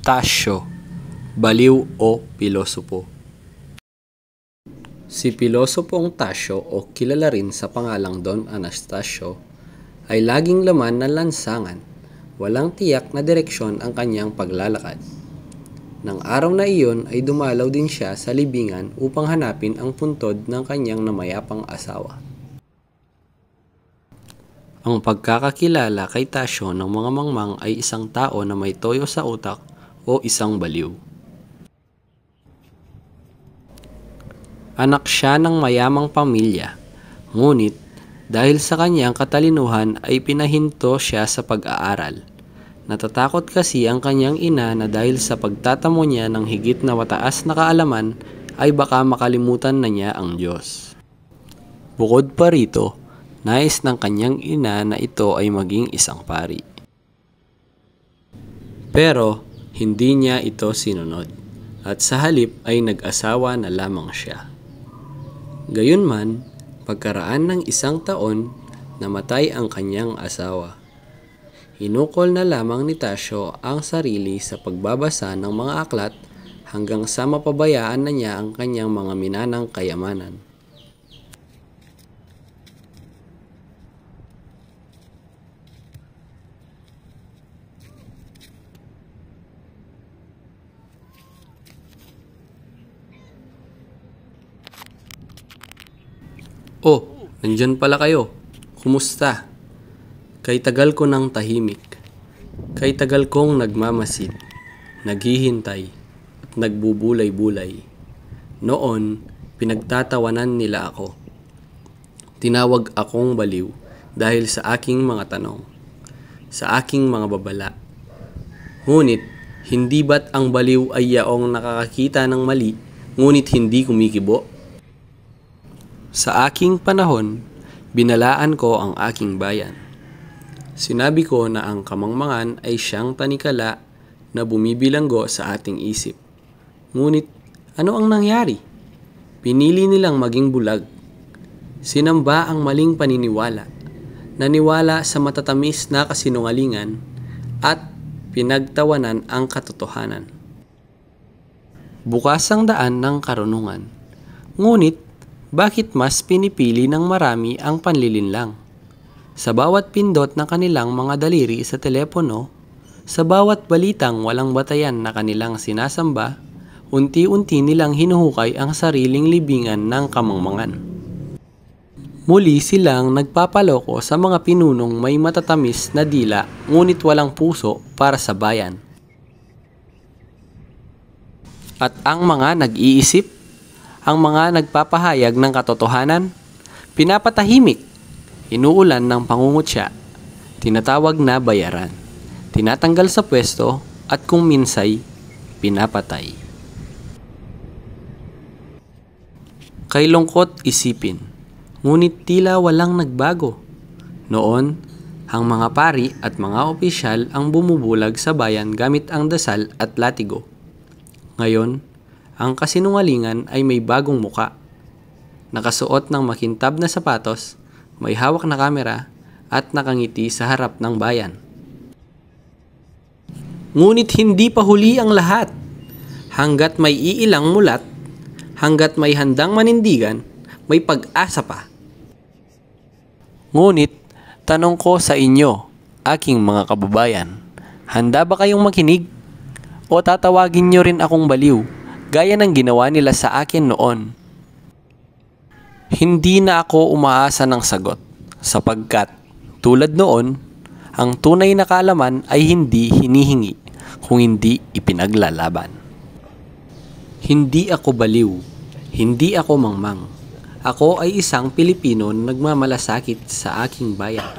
Tasyo, baliw o pilosopo. Si Pilosopong Tasyo o kilala rin sa pangalang Don Anastasio ay laging laman ng lansangan. Walang tiyak na direksyon ang kanyang paglalakad. Nang araw na iyon ay dumalaw din siya sa libingan upang hanapin ang puntod ng kanyang namayapang asawa. Ang pagkakakilala kay Tasyo ng mga mangmang ay isang tao na may toyo sa utak o isang baliw. Anak siya ng mayamang pamilya, ngunit dahil sa kanyang katalinuhan ay pinahinto siya sa pag-aaral. Natatakot kasi ang kanyang ina na dahil sa pagtatamo niya ng higit na mataas na kaalaman ay baka makalimutan na niya ang Diyos. Bukod pa rito, nais ng kanyang ina na ito ay maging isang pari. Pero hindi niya ito sinunod at sa halip ay nag-asawa na lamang siya. Gayunman, pagkaraan ng 1 taon, namatay ang kanyang asawa. Hinukol na lamang ni Tasyo ang sarili sa pagbabasa ng mga aklat hanggang sa mapabayaan na niya ang kanyang mga minanang kayamanan. Oh, nandyan pala kayo. Kumusta? Kay tagal ko ng tahimik. Kay tagal kong nagmamasid, naghihintay, at nagbubulay-bulay. Noon, pinagtatawanan nila ako. Tinawag akong baliw dahil sa aking mga tanong, sa aking mga babala. Ngunit, hindi ba't ang baliw ay yaong nakakakita ng mali, ngunit hindi kumikibo? Sa aking panahon, binalaan ko ang aking bayan. Sinabi ko na ang kamangmangan ay siyang tanikala na bumibilanggo sa ating isip. Ngunit ano ang nangyari? Pinili nilang maging bulag. Sinamba ang maling paniniwala, naniwala sa matatamis na kasinungalingan at pinagtawanan ang katotohanan. Bukas ang daan ng karunungan. Ngunit bakit mas pinipili ng marami ang panlilinlang? Sa bawat pindot ng kanilang mga daliri sa telepono, sa bawat balitang walang batayan na kanilang sinasamba, unti-unti nilang hinuhukay ang sariling libingan ng kamangmangan. Muli silang nagpapaloko sa mga pinunong may matatamis na dila ngunit walang puso para sa bayan. At ang mga nag-iisip, ang mga nagpapahayag ng katotohanan, pinapatahimik, inuulan ng pangungutya, tinatawag na bayaran, tinatanggal sa pwesto at kung minsay, pinapatay. Kay lungkot isipin, ngunit tila walang nagbago. Noon, ang mga pari at mga opisyal ang bumubulag sa bayan gamit ang dasal at latigo. Ngayon, ang kasinungalingan ay may bagong muka. Nakasuot ng makintab na sapatos, may hawak na kamera, at nakangiti sa harap ng bayan. Ngunit hindi pa huli ang lahat. Hanggat may iilang mulat, hanggat may handang manindigan, may pag-asa pa. Ngunit, tanong ko sa inyo, aking mga kababayan, handa ba kayong makinig? O tatawagin nyo rin akong baliw? Gaya ng ginawa nila sa akin noon. Hindi na ako umaasa ng sagot sapagkat tulad noon, ang tunay na kaalaman ay hindi hinihingi kung hindi ipinaglalaban. Hindi ako baliw, hindi ako mangmang. Ako ay isang Pilipino na nagmamalasakit sa aking bayan.